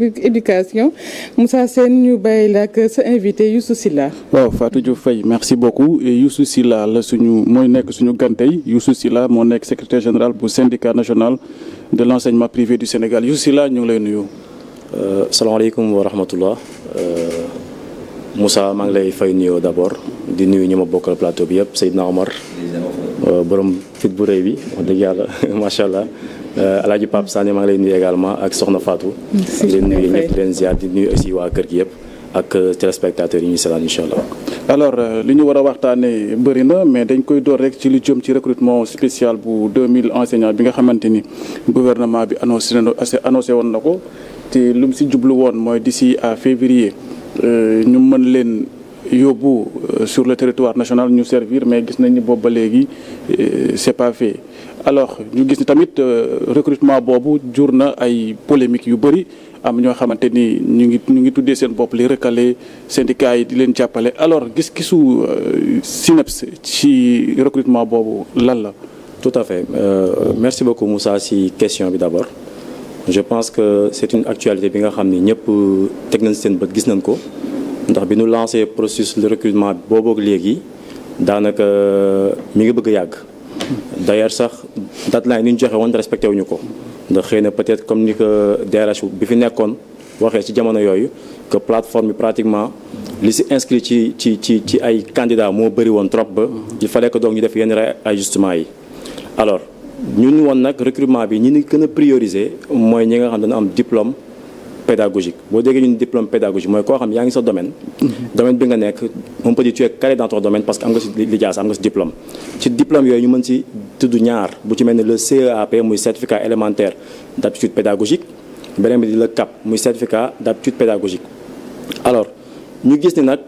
éducation Moussa Sène ñu bàyyi la ak sa invité Youssou Sylla. waaw Fatou Diouf Faye merci beaucoup Youssou Sylla la mooy nekk suñu gantey Youssou Sylla moo nekk secrétaire général bu syndicat national de l'enseignement privé du Sénégal Youssou Sylla ñu ngi lay nuyu. salaamaaleykum wa rahmatullah Moussa maa ngi lay fay nuyoo d'abord di nuyu ñi ma bokkal plateau bi yëpp Seydina Omar borom fit bu rëy bi wax dëgg yàlla macha allah Alaaji Pape Sané maa ngi lay nuyu également ak Soxna Fatou. di leen nuyu ñëpp di leen ziar di nuyu aussi waa kër gi yëpp ak téléspectateurs yi ñuy seetaan incha allah. alors li ñu war a waxtaanee bëri na mais dañ koy door rek ci lu jëm ci recrutement spécial bu 2000 enseignants bi nga xamante ni gouvernement bi annoncé woon na ko te lu mu si jublu woon mooy d'ici à février. ñu mën leen yóbbu sur le territoire national ñu servir mais gis nañ ni boobu ba léegi c'est pas fait alors ñu gis ni tamit recrutement boobu jur na ay polémiques yu bëri am ñoo xamante ni ñu ngi tuddee seen bopp les recalés syndicats yi di leen jàppale alors gis-gisu SYNEPS ci recrutement boobu lan la. tout à fait merci beaucoup Moussa si question bi d'abord. je pense que c'est une actualité bi nga xam ni ñëpp teg nañ seen bët gis nañ ko ndax bi ñu lancé processus de recrutement booboog léegi daanaka mi ngi bëgg a yàgg d'ailleurs sax deadline ni ñu joxe woon respecté wuñu ko ndax xëy na peut-être comme ni ko DRH bi fi nekkoon waxee ci jamono yooyu que plateforme bi pratiquement li si inscrit ci ay candidats moo bëri woon trop ba il fallait que donc ñu def yenn ajustement yi alors ñun woon nag recrutement bi ñi ni gën a prioriser mooy ñi nga xam dañu am diplôme pédagogique boo déggee ñun diplôme pédagogique mooy koo xam yaa ngi sa domaine bi nga nekk on peut dire tu es calé dans ton domaine parce que am nga si lijaasa am nga si diplôme ci diplôme yooyu ñu mën si tudd ñaar bu ci mel ni le CEAP muy certificat élémentaire d'aptitude pédagogique beneen bi di le CAP muy certificat d'aptitude pédagogique alors ñu gis ni nag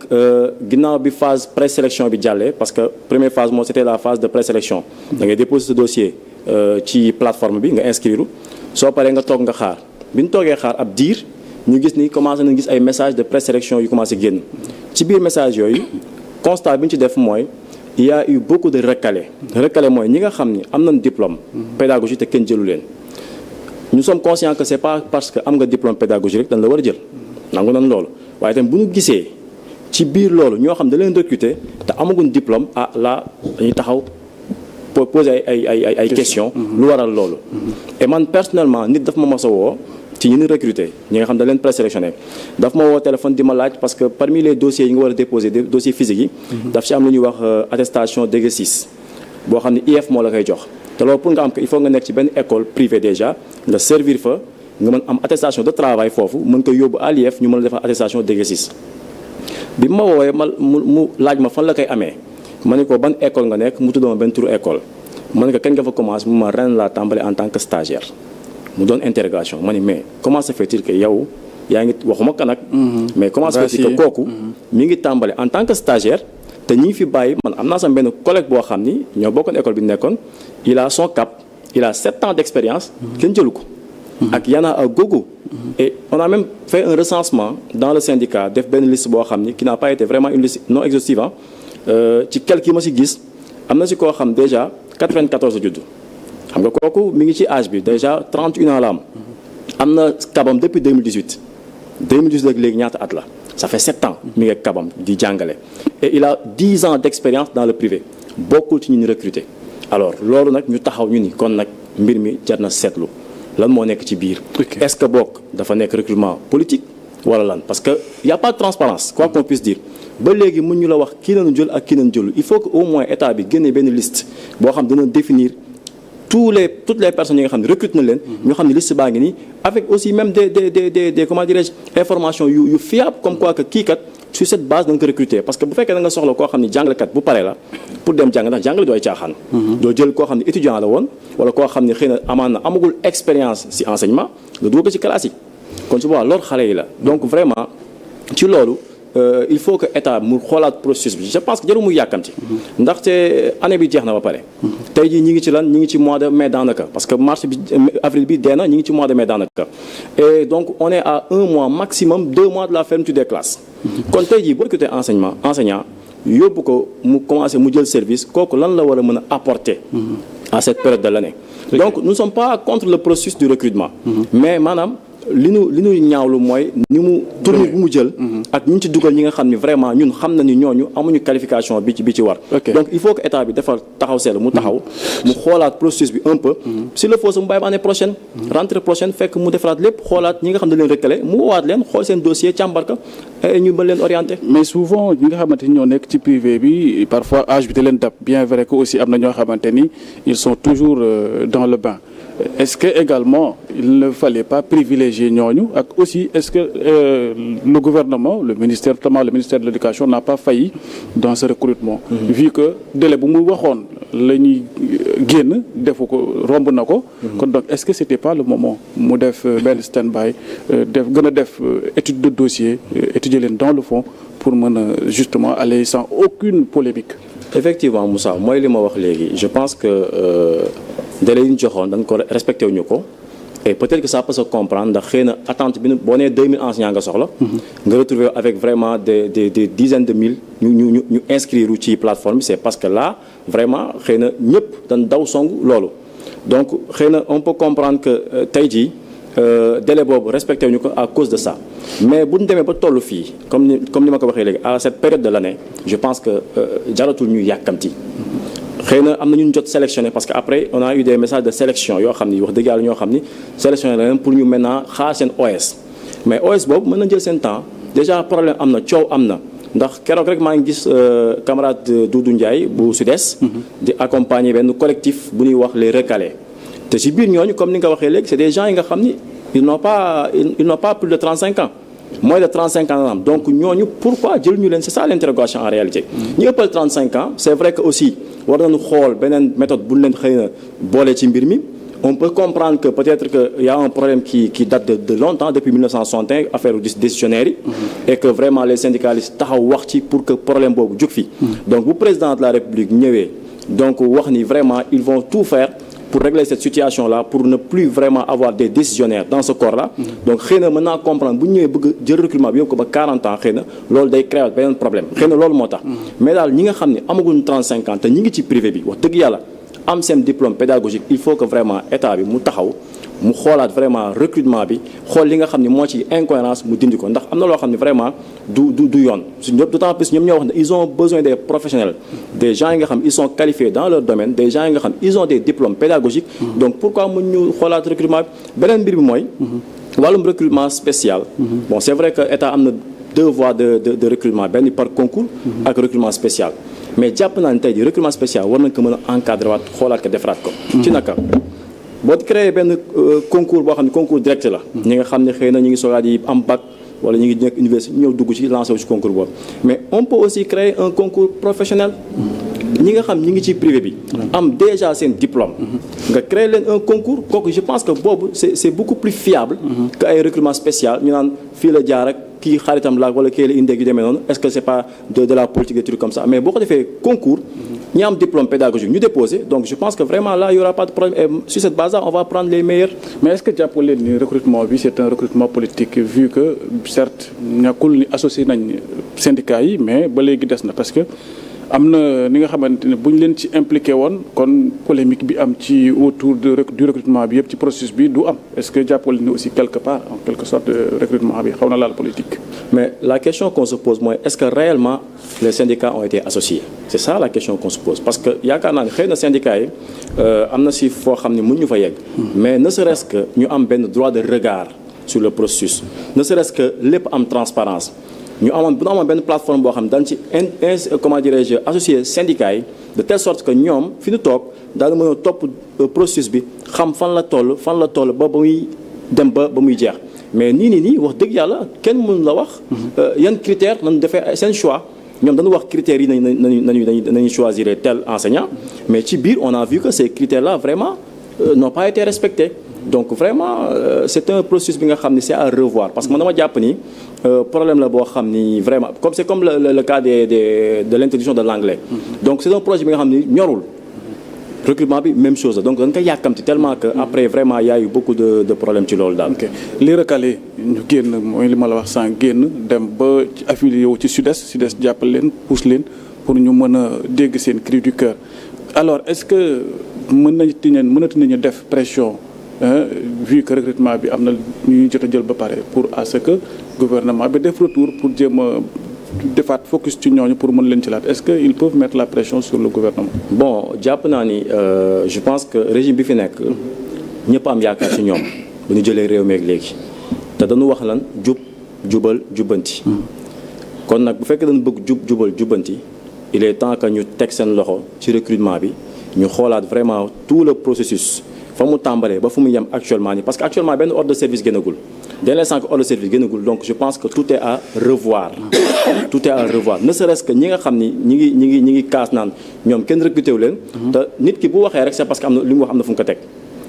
ginnaaw bi phase présélection bi jàllee parce que première phase moom c'était la phase de présélection da ngay déposer ce dossier ci plateforme bi nga inscrire soo paree nga toog nga xaar bi ñu toogee xaar ab diir ñu gis ni commencé nañ gis ay messages de présélection yu commencé génn ci biir message yooyu constat bi ñu ci def mooy il y a eu beaucoup de recalés mooy ñi nga xam ni am nañ diplôme pédagogique te kenn jëlu leen nous sommes conscients que c'est pas parce que am nga diplôme pédagogique rek dañ la war a jël nangu nañ loolu waaye tamit bu ñu gisee ci biir loolu ñoo xam da leen recruter te amaguñ diplôme là dañuy taxaw poser ay questions lu waral loolu et man personnellement nit daf ma mos a woo ci ñi ñu recruter ñi nga xam da leen présélectionné daf ma woo téléphone di ma laaj parce que parmi les dossiers yi nga war a déposer dossiers physiques yi daf ci am lu ñuy wax attestation d'exercice boo xam ne IEF moo la koy jox te loolu pour nga am ko il faut nga nekk ci benn école privée déjà nga servir fa nga mën am attestation de travail foofu mën ko yóbbu à l'IEF ñu mën a defar attestation d'exercice bi ma woowee mu laaj ma fan la koy amee ma ne ko ban école nga nekk mu tudd ma benn turu école ma ne ko kañ nga fa commencé mu ma ren laa tàmbale en tant que stagiaire mu doon interrogation ma ne mais comment se fait-il que yow yaa ngi waxuma kan nag mais comment se fait-il que kooku mi ngi tàmbale en tant que stagiaire te ñi fi bàyyi man am naa sama benn collègue boo xam ni ñoo bokkoon école bi nekkoon il a son cap il a 7 ans d'expérience kenn jëlu ko ak Yana ak Gogo et on a même fait un recensement dans le syndicat def benn liste boo xam ni qui n'a pas été vraiment une liste non exhaustive ci quelques yi ma si gis am na si koo xam déjà 94 judd xam nga kooku mi ngi ci âge bi déjà 31 ans la am na kabam depuis 2018 ak léegi ñaata at la ça fait 7 ans mi ngi kabam di jàngale et il a 10 ans d'expérience dans le privé bokkul ci ñu recruter alors loolu nag ñu taxaw ñu ni kon nag mbir mi jar na seetlu lan moo nekk ci biir est-ce que bokk dafa nekk recrutement politique wala lan parce que y a pas de transparence quoi qu'on puisse dire ba léegi mën ñu la wax kii nañu jël ak kii nañu jël il faut que au moins état bi génnee benn liste boo xam dina définir toutes les personnes yi nga xam ne recrute na leen ñu xam ne liste baa ngi nii avec aussi même des comment dirais-je informations yu fiable comme quoi que kii kat sur cette base dañ ko recruter parce que bu fekkee da nga soxla koo xam ne jàngalekat bu paree la pour dem jàng ndax jàngale dooy caaxaan doo jël koo xam ne étudiant la woon wala koo xam ne xëy na amaan na amagul expérience ci enseignement nga dugal ko ci classe yi kon su boobaa loolu xale yi la donc vraiment ci loolu il faut que état mu xoolaat processus bi je pense que jarul muy yàkkamti ndaxte année bi jeex na ba pare tey jii ñi ngi ci lan ñi ngi ci mois de mai daanaka parce que mars bi avril bi dee na ñi ngi ci mois de mai daanaka et donc on est à 1 mois maximum 2 mois de la fermeture des classes kon tey jii boo recruter enseignant yóbbu ko mu commencé mu jël service kooku lan la war a mën a apporter à cette période de l'année donc nous ne sommes pas contre le processus du recrutement mais maanaam li ñu ñaawlu mooy ni mu tournure bu mu jël ak ñu ci dugal ñi nga xam ni vraiment ñun xam na ni ñooñu amuñu qualification bi ci war donc il faut que état bi defal taxaw seetlu mu taxaw mu xoolaat processus bi un peu s'il le faut mu bàyyi ba année prochaine rentrée prochaine fekk mu defaraat lépp xoolaat ñi nga xam ne leen recalé mu woowaat leen xool seen dossier càmbar ko et ñu mën leen orienté. mais souvent ñi nga xamante ni ñoo nekk ci privé bi parfois âge bi da leen dab bien vrai que aussi am na ñoo xamante ni ils sont toujours dans le bain. Est-ce que également il ne fallait pas privilégier ñooñu ak aussi est-ce que le gouvernement le ministère notamment le ministère de l'éducation n'a pas failli dans ce recrutement vu que délai bu mu waxoon la ñuy génn defu ko romb na ko kon donc est-ce que c'était pas le moment mu def benn stand-by gën a def étude de dossier étudier leen dans le fond pour mën a justement aller sans aucune polémique. Effectivement Moussa mooy li ma wax léegi je pense que délai yi ñu joxoon dañ ko respecté wuñu ko et peut-être que ça peut se comprendre ndax xëy na attente bi boo nee 2000 enseignants nga soxla. nga retrouver avec vraiment des dizaines de mille ñu inscrire ci plateforme bi c'est parce que là vraiment xëy na ñëpp dañ daw song loolu donc xëy na on peut comprendre que tey jii délai boobu respecté wuñu ko à cause de ça mais bu ñu demee ba tollu fii comme ni ma ko waxee léegi à cette période de l'année je pense que jaratul ñu yàkkamti. xëy na am na ñu jot sélectionné parce que après on a eu des messages de sélection yoo xam ni wax dëgg yàlla ñoo xam ni sélectionné la leen pour ñu maintenant xaar seen OS mais OS boobu mën na jël seen temps déjà problème am na coow am na ndax keroog rek maa ngi gis camarade Doudou Ndiaye bu SUDES di accompagner benn collectif bu ñuy wax les recalés te ci biir ñooñu comme ni nga waxee léegi c'est des gens yi nga xam ni ils n'ont pas plus de 35 ans moins de 35 ans donc ñooñu pourquoi jël ñu leen c'est ça l'interrogation en réalité ñu ëppal 35 ans c'est vrai que aussi war nañu xool beneen méthode bu leen xëy na boole ci mbir mi on peut comprendre que peut-être que y a un problème qui date de longtemps depuis 1961 affaire décisionnaire yi et que vraiment les syndicalistes taxaw wax ci pour que problème boobu jóg fi donc bu président de la République ñëwee donc wax ni vraiment ils vont tout faire pour régler cette situation-là pour ne plus vraiment avoir des décisionnaires dans ce corps-là donc xëy na mën naa comprendre bu ñu ñëwee bëgg jël recrutement bi yóbbu ko ba 40 ans xëy na loolu day créer beneen problème xëy na loolu moo tax mais daal ñi nga xam ne amaguñ 35 ans te ñi ngi ci privé bi wax dëgg yàlla am seen diplôme pédagogique il faut que vraiment état bi mu taxaw mu xoolaat vraiment recrutement bi xool li nga xam ne moo ci incohérence mu dindi ko ndax am na loo xam ne vraiment du yoon d'autant plus ñoom ñoo wax ne ils ont besoin des professionnels des gens yi nga xam ils sont qualifiés dans leur domaine des gens yi nga xam ils ont des diplômes pédagogiques donc pourquoi mu ñu xoolaat recrutement bi beneen mbir bi mooy wàllum recrutement spécial bon c'est vrai que état am na 2 voies de recrutement benn par concours ak recrutement spécial mais jàpp naa ne tey jii recrutement spécial war nañ ko mën a encadrer waat xoolaat ko defaraat ko ci naka boo créé benn concours boo xam ne concours direct la ñi nga xam ne xëy na ñu ngi soogaat yi am bac wala ñu ngi nekk université ñëw dugg ci lancé wu ci concours boobu mais on peut aussi créer un concours professionnel ñi nga xam ñi ngi ci privé bi am déjà seen diplôme nga créer leen un concours kooku je pense que boobu c'est beaucoup plus fiable que ay recrutement spécial ñu naan fii la jaar ak kii xaritam la wala kii la indee yu demee noonu est-ce que c'est pas de la politique des trucs comme ça mais boo ko defee concours ñi am diplôme pédagogique ñu déposé donc je pense que vraiment là il y aura pas de problème et sur cette base là on va prendre les meilleurs. mais est-ce que jàpp leen ni recrutement bi c'est un recrutement politique vu que certes ñàkkul ni associé nañ syndicats yi mais ba léegi des na parce que am na ni nga xamante ne bu ñu leen ci impliqué woon kon polémique bi am ci autour du recrutement bi yëpp ci processus bi du am est-ce que jàppale ni aussi quelque part en quelque sorte recrutement bi xaw na laal politique. mais la question qu'on se pose mooy est-ce que réellement les syndicats ont été associés c'est ça la question qu'on se pose parce que yaakaar naa ne xëy na syndicats yi am na si foo xam ne mën ñu fa yegg mais ne serait-ce que ñu am benn droit de regard sur le processus ne serait-ce que lépp am transparence bu ñu amoon benn plateforme boo xam ne dañ ci comment dirais-je associé syndicats yi de telle sorte que ñoom fi ñu toog daal mën a topp processus bi xam fan la toll ba muy dem ba muy jeex mais nii wax dëgg yàlla kenn mënu la wax yan critères lañu defee seen choix ñoom dañu wax critères yi nañu choisir tel enseignant mais ci biir on a vu que ces critères-là vraiment n'ont pas été respectés donc vraiment c'est un processus bi nga xam ni c'est à revoir parce que man dama jàpp ni problème la boo xam ni vraiment c'est comme le cas de l'introduction de l'anglais donc c'est un projet bi nga xam ni ñorul recrutement bi même chose la donc dañ koy yàkkamti tellement que après vraiment y a eu beaucoup de problèmes ci loolu daal. ok les recalés ñu génn mooy li ma la wax sànq génn dem ba ci affilié wu ci SUDES jàppal leen pousse leen pour ñu mën a dégg seen cri du cœur alors est-ce que mënati nañu def pression vu que recrutement bi am na ñuy jot a jël ba pare pour à ce que gouvernement bi def retour pour jéem a defaat focus ci ñooñu pour mën leen ci laat est-ce que ils peuvent mettre la pression sur le gouvernement. bon jàpp naa ni je pense que régime bi fi nekk ñëpp am yaakaar ci ñoom bu ñu jëlee réew mi ak léegi te dañu wax lan jubal jubbanti. kon nag bu fekkee dañu bëgg jubal jubbanti il est temps que ñu teg seen loxo ci recrutement bi ñu xoolaat vraiment tout le processus fa mu tàmbalee ba fu mu yem actuellement nii parce que actuellement benn ordre de service génnagul dès l'instant que ordre de service génnagul donc je pense que tout est à revoir. tout est à revoir ne serait-ce que ñi nga xam ni ñi ngi kaas naan ñoom kenn recruté wu leen. te nit ki bu waxee rek c'est parce que am na li mu wax am na fu mu ko teg.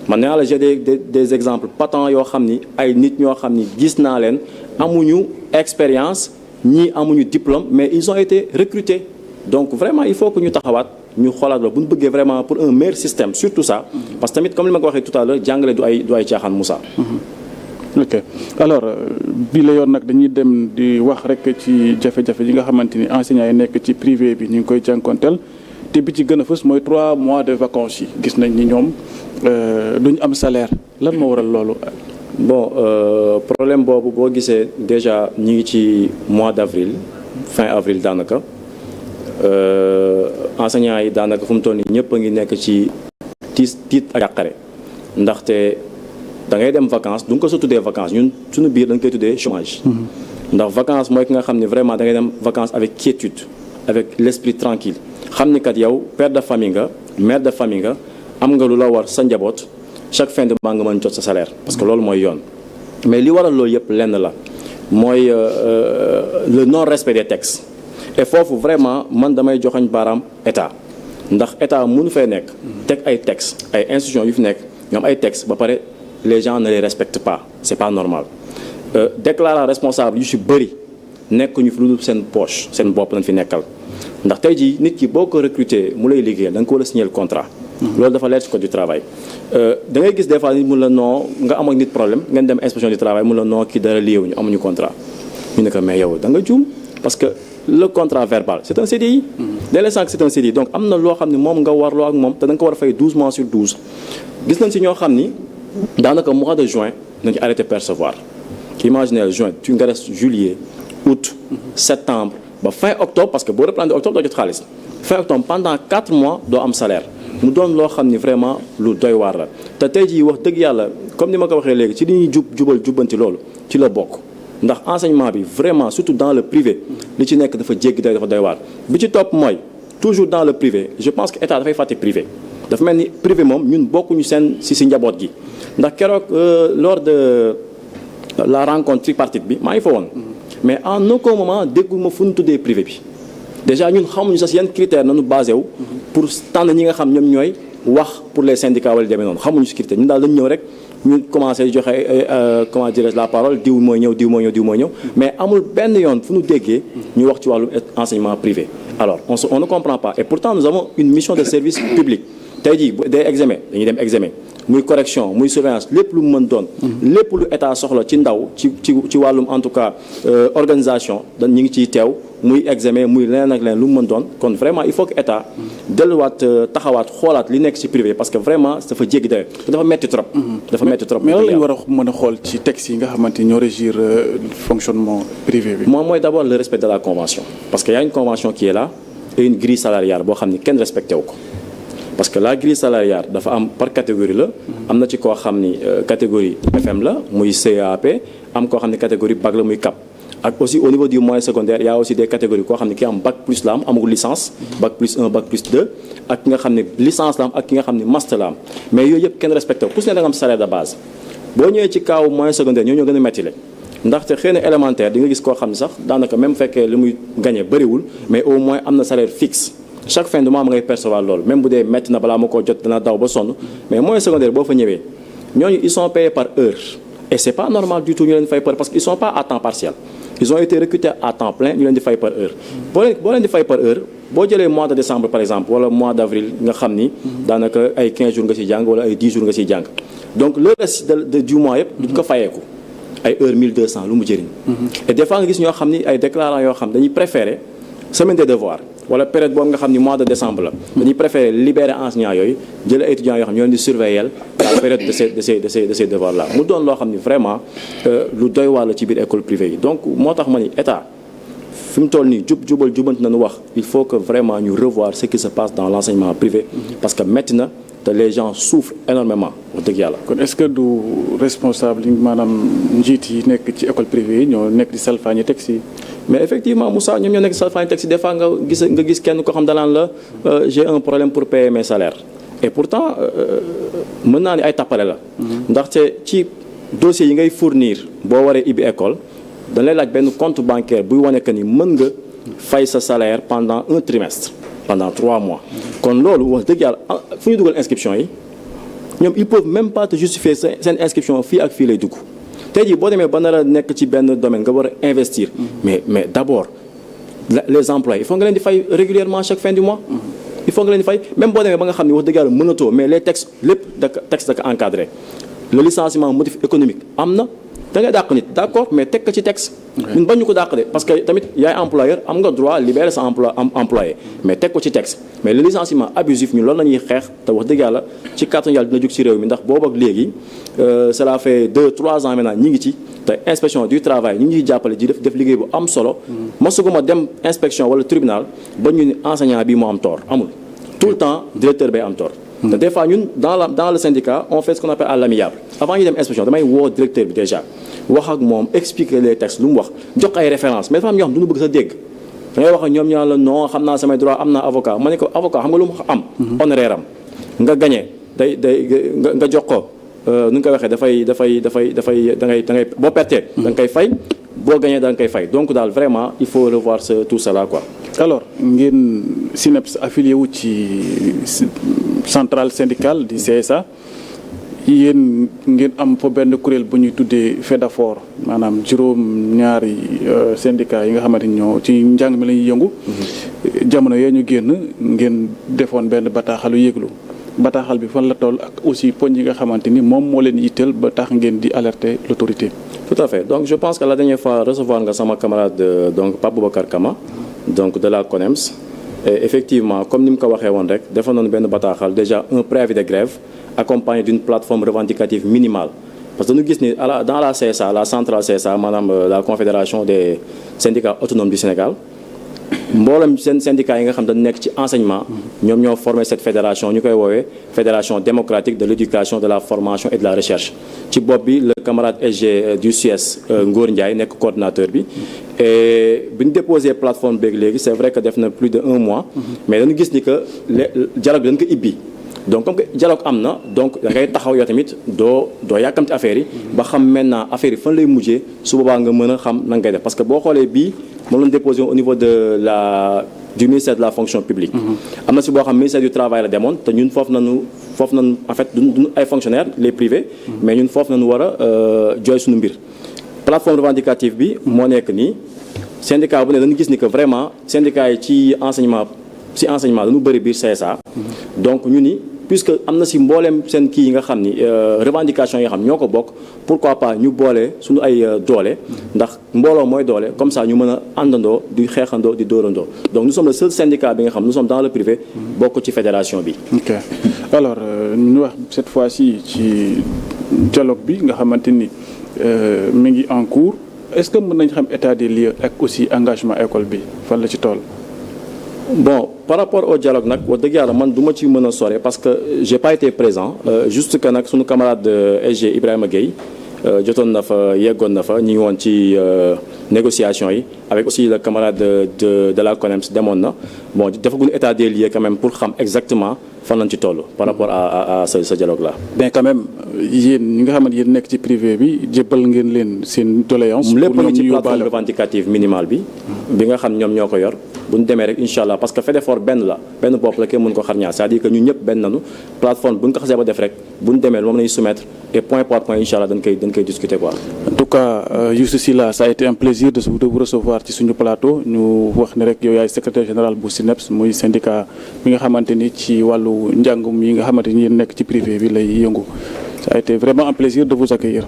man nee naa la j'ai des exemples patents yoo xam ni ay nit ñoo xam ni gis naa leen amuñu expérience ñii amuñu diplôme mais ils ont été recrutés donc vraiment il faut que ñu taxawaat ñu xoolaat ba bu ñu bëggee vraiment pour un meilleur système surtout ça parce que tamit comme li ma ko waxee tout à l'heure jàngale du ay caaxaan Moussa. ok alors bi la yoon nag dañuy dem di wax rek ci jafe-jafe yi nga xamante ni enseignants yi nekk ci privé bi ñu ngi koy jànkonteel te bi ci gën a fës mooy 3 mois de vacances yi gis nañ ni ñoom duñ am salaire lan moo waral loolu. bon problème boobu boo gisee déjà ñi ngi ci mois d'avril fin avril daanaka enseignants yi daanaka fu mu toll nii ñëpp a ngi nekk ci tiit ak yàqare ndaxte da ngay dem vacances du nga ko sa tuddee vacances ñun suñu biir dañ koy tuddee chômage. ndax vacances mooy ki nga xam ne vraiment da ngay dem vacances avec quiétude avec l'esprit tranquille xam ni kat yow père de famille nga mère de famille nga am nga lu la war sa njaboot chaque fin de mois nga mën jot sa salaire parce que loolu mooy yoon mais li waral loolu yëpp lenn la mooy le non respect des textes et foofu vraiment man damay joxoñ baaraam état ndax état mënu fay nekk teg ay textes ay institutions yu fi nekk ñoom ay textes ba pare les gens ne les respectent pas c'est pas normal déclarant responsable yu ci bëri nekk ñu fi lu dul seen poche seen bopp lañ fi nekkal ndax tey jii nit ki boo ko recruter mu lay liggéeyal da nga ko war a signer le contrat. loolu dafa leer ci code du travail. da ngay gis des fois nit mun la noo nga am ak nit problème ngeen dem inspection du travail mun la noo kii dara liéewuñu amuñu contrat ñu ne ko mais yow da nga juum parce que le contrat verbal c'est un CDI. dès l'instant que c'est un CDI donc am na loo xam ne moom nga warloo ak moom te da nga ko war a fay 12 mois sur 12. gis nañ ci ñoo xam ni daanaka mois de juin nañu arrêté percevoir imaginez juin tu nga restes juillet août septembre ba fin octobre parce que boo reprendre octobre doo jot xaalis fin octobre pendant 4 mois doo am salaire. mu doon loo xam ni vraiment lu doy waar la te tey jii wax dëgg yàlla comme ni ma ko waxee léegi ci li ñuy jubal jubbanti loolu ci la bokk ndax enseignement bi vraiment surtout dans le privé li ci nekk dafa jéggi day dafa doy waar bi ci topp mooy toujours dans le privé je pense que état dafay fàtte privé dafa mel ni privé moom ñun bokkuñu seen si njaboot gi ndax keroog lors de la rencontre tripartite bi maa ngi fa woon mais en aucun moment déggul ma fu ñu tuddee privé bi déjà ñun xamuñu sax yan critères nañu basé wu pour tànn ñi nga xam ñoom ñooy wax pour les syndicats wala demee noonu xamuñu si critères ñun daal dañu ñëw rek ñu commencé joxe comment dirais-je la parole diw mooy ñëw diw mooy ñëw diw mooy ñëw mais amul benn yoon fu ñu déggee ñu wax ci wàllu enseignement privé alors on ne comprend pas et pourtant nous avons une mission de service public tey jii des examens dañuy dem examen muy correction muy surveillance lépp lu mu mën doon lépp lu état soxla ci ndaw ci wàllum en tout cas organisation dañ ñu ngi ciy teew muy examen muy leneen ak leneen lu mu mën doon kon vraiment il faut que état delluwaat taxawaat xoolaat li nekk ci privé parce que vraiment dafa jéggi dayo dafa metti trop dafa metti trop mais lan lañu war a mën a xool ci textes yi nga xamante ni ñoo régir fonctionnement privé bi moom mooy d'abord le respect de la convention parce que y a une convention qui est là et une grille salariale boo xam ni kenn respecté wu ko parce que la grille salariale dafa am par catégorie la am na ci koo xam ni catégorie FM la muy CAP am koo xam ni catégorie bac la muy CAP ak aussi au niveau du moyen secondaire il y a aussi des catégories koo xam ne ki am bac plus la am amagul licence bac plus 1 bac plus 2 ak ki nga xam ne licence la am ak ki nga xam ne master la am mais yooyu yëpp kenn respecté ku si ne da nga am salaire de base boo ñëwee ci kaw moyen secondaire ñoo gën a metti le ndaxte xëy na élémentaire di nga gis koo xam ne sax daanaka même fekkee li muy gagné bëriwul mais au moins am na salaire fixe chaque fin de mois ma ngay percevoir loolu même bu dee métti na balaa ma koo jot dana daw ba sonn mais moyen secondaire boo fa ñëwee ñooñu ils sont payés par heure et c'est pas normal du tout ñu leen fay par parce que ils sont pas à temps partiel ils ont été recrutés à temps plein ñu leen di fay par heure boo leen di fay par heure boo jëlee mois de décembre par exemple wala mois d'avril nga xam ni daanaka ay 15 jours nga ciy jàng wala ay 10 jours nga ciy jàng donc le reste du mois yëpp duñ ko fayeeku ay heure 1200 lu mu jëriñ et des fois nga gis ñoo xam ni ay déclarants yoo xam dañuy préférer semaine de devoir wala période boobu nga xam ni mois de décembre la dañuy préférer libérer enseignants yooyu jël ay étudiants yoo xam ñoo leen di surveiller la période de ces devoirs là mu doon loo xam ni vraiment lu doy waar la ci biir école privée yi donc moo tax ma ni état fi mu toll nii jubant nañu wax il faut que vraiment ñu revoir ce qui se passe dans l'enseignement privé parce que métti na te les gens souffrent énormément wax dëgg yàlla. kon est-ce que du responsable yi maanaam njiit yi nekk ci école privée yi ñoo nekk di salfaañi texte yi. mais effectivement Moussa ñoom ñoo nekk di salfaañi texte yi des fois nga gis kenn ko xam danaan la j'ai un problème pour payer mes salaires et pourtant mën naa ni ay tappale la. ndaxte ci dossiers yi ngay fournir boo waree ibbi école dañ lay laaj benn compte bancaire buy wane que ni mën nga fay sa salaire pendant un trimestre. pendant 3 mois kon loolu wax dëgg yàlla fu ñu dugal inscription yi ñoom ils peuvent même pas te justifier seen inscription fii ak fii lay dugg tey jii boo demee ba nar a nekk ci benn domaine nga war a investir mais d'abord les employés il faut nga leen di fay régulièrement chaque fin du mois il faut nga leen di fay même boo demee ba nga xam ne wax dëgg yàlla mënatoo mais les textes lépp texte daka encadré le licenciement motif économique am na da ngay dàq nit d'accord mais teg ko ci texte ñun bañ ñu ko dàq de parce que tamit yaay employeur am nga droit libérer sa employé mais teg ko ci texte mais le licenciement abusif ñun loolu la ñuy xeex te wax dëgg yàlla ci kàttan yàlla dina jóg ci réew mi ndax boobu ak léegi cela fait 2-3 ans maintenant ñi ngi ci te inspection du travail ñi ngi ciy jàppale di def liggéey bu am solo masuguma dem inspection wala tribunal ba ñu ni enseignant bi moo am tort amul tout le temps directeur bay am tort te des fois ñun dans le syndicat on fait ce qu'on appelle à l'amiable avant ñu dem inspection damay woo directeur bi déjà wax ak moom expliquer les textes lu mu wax jox ay références mais dafa am ñoo xam du ñu bëgg sa dégg da ngay wax ak ñoom ñaan la non xam naa samay droit am naa avocat ma ne ko avocat xam nga lu mu am honoraire am nga gagné nga jox ko nu nga koy waxee dafay da ngay boo pertee da nga koy fay boo gagné da nga koy fay donc daal vraiment il faut revoir tout cela quoi. alors ngeen SYNEPS affilié wu ci centrale syndicale di CSA yéen ngeen am fa benn kuréel bu ñuy tuddee FEDAFOR maanaam juróom-ñaari syndicat yi nga xamante ni ñoo ci njàng mi la ñuy yëngu. jamono yee ñu génn ngeen defoon benn bataaxalu yëglu bataaxal bi fan la toll ak aussi poñ yi nga xamante ni moom moo leen yitteel ba tax ngeen di alerter l'autorité. Tout à fait donc je pense que la dernière fois recevoir nga sama camarade donc Pape Boubacar Kama donc de la CONEMS et effectivement comme ni mu ko waxee woon rek defoon nañu benn bataaxal déjà un préavis de grève accompagné d'une plateforme revendicative minimale parce que dañu gis ni dans la CSA la centrale CSA maanaam la confédération des syndicats autonomes du Sénégal mboolem seen syndicats yi nga xam dañu nekk ci enseignement ñoom ñoo formé cette fédération ñu koy woowee fédération démocratique de l'éducation de la formation et de la recherche ci bopp bi le camarade SG du SUES Ngor Ndiaye nekk coordinateur bi et bi ñu déposé plateforme beeg léegi c'est vrai que def na plus de 1 mois mais dañu gis ni que dialogue bi dañu ko ibbi donc comme que dialogue am na donc da ngay taxaw yow tamit doo yàkkamti affaire yi ba xam maintenant affaire yi fan lay mujjee su boobaa nga mën a xam na ngay def parce que boo xoolee bii moom lañu déposé au niveau du ministère de la fonction publique am na si boo xam ministère du travail la demoon te ñun foofu nañu en fait duñu ay fonctionnaires les privés mais ñun foofu nañu war a jooy suñu mbir plateforme revendicative bi moo nekk nii syndicat bu ne dañu gis ni que vraiment syndicat yi ci enseignement dañu bëri biir CSA donc ñu ni puisque am na si mbooleem seen kii yi nga xam ni revendication yi nga xam ñoo ko bokk pourquoi pas ñu boole suñu ay doole ndax mbooloo mooy doole comme ça ñu mën a àndandoo di xeexandoo di dóorandoo donc nous sommes le seul syndicat bi nga xam nous sommes dans le privé bokk ci fédération bi. ok alors ñu wax cette fois-ci ci dialogue bi nga xamante ni mi ngi en cours est-ce que mën nañ xam état des lieux ak aussi engagement école bi fan la ci toll. Bon, par rapport au dialogue nag wax dëgg yàlla man du ma ci mën a sore parce que j'ai pas été présent juste que nag suñu camarade SG Ibrahima Gueye jotoon na fa yeggoon na fa ñu ngi woon ci négociations yi avec aussi le camarade de la CONEMS demoon na bon defaguñu état des lieux quand même pour xam exactement fan lañ ci toll par rapport à ce dialogue là. mais quand même yéen ñi nga xamante yéen nekk ci privé bi jébbal ngeen leen seen doléance. lépp ngi ci plateforme revendicative minimale bi nga xam ñoom ñoo ko yor. bu ñu demee rek incha allah parce que FEDEFOR benn bopp la kenn mën ko xar ñaar c'est-à-dire que ñun ñëpp benn nañu plateforme bu ñu ko xasee ba def rek bu ñu demee moom la ñuy soumettre et point par point incha allah dañ koy discuter quoi. en tout cas Youssou Sylla ça a été un plaisir de vous recevoir ci suñu plateau ñu wax ne rek yow yaay secrétaire général bu SYNEPS muy syndicat bi nga xamante ni ci wàllu njàngum yi nga xamante ni yéen nekk ci privé bi lay yëngu ça a été vraiment un plaisir de vous accueillir.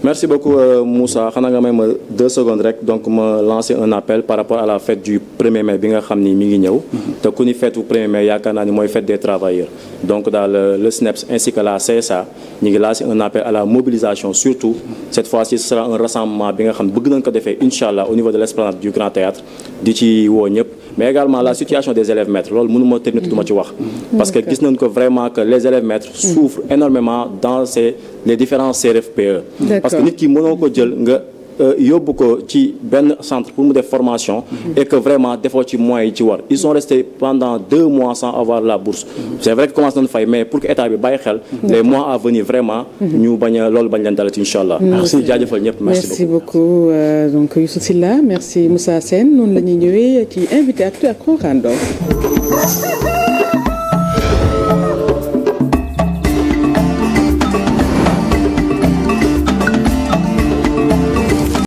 Merci beaucoup Moussa xanaa nga may ma 2 secondes rek donc ma lancer un appel par rapport à la fête du 1er mai bi nga xam ni mi ngi ñëw te ku ni fête du 1er mai yaakaar naa ni mooy fête des travailleurs donc daal le SNEPS ainsi que la CSA ñu ngi lancer un appel à la mobilisation surtout cette fois-ci ce sera un rassemblement bi nga xam bëgg nañ ko defee incha allah au niveau de l'esplanade du Grand Théâtre di ci woo ñëpp mais également la situation des élèves maîtres loolu mënu ma terminer duma ci wax parce que gis nañ ko vraiment que les élèves maîtres souffrent énormément dans les différents CRFPE parce que nit ki mënoo ko jël nga yóbbu ko ci benn centre pour mu def formation et que vraiment defoo ci moyens yi ci war ils sont restés pendant 2 mois sans avoir la bourse c'est vrai que commencé nañu fay mais pour que état bi bàyyi xel les mois à venir vraiment ñu bañ a loolu bañ leen dalati incha allah merci jaajëfal ñëpp merci beaucoup donc Youssou Sylla merci Moussa Sène noonu la ñuy ñëwee ci invité Actu ak Xooxaan Doom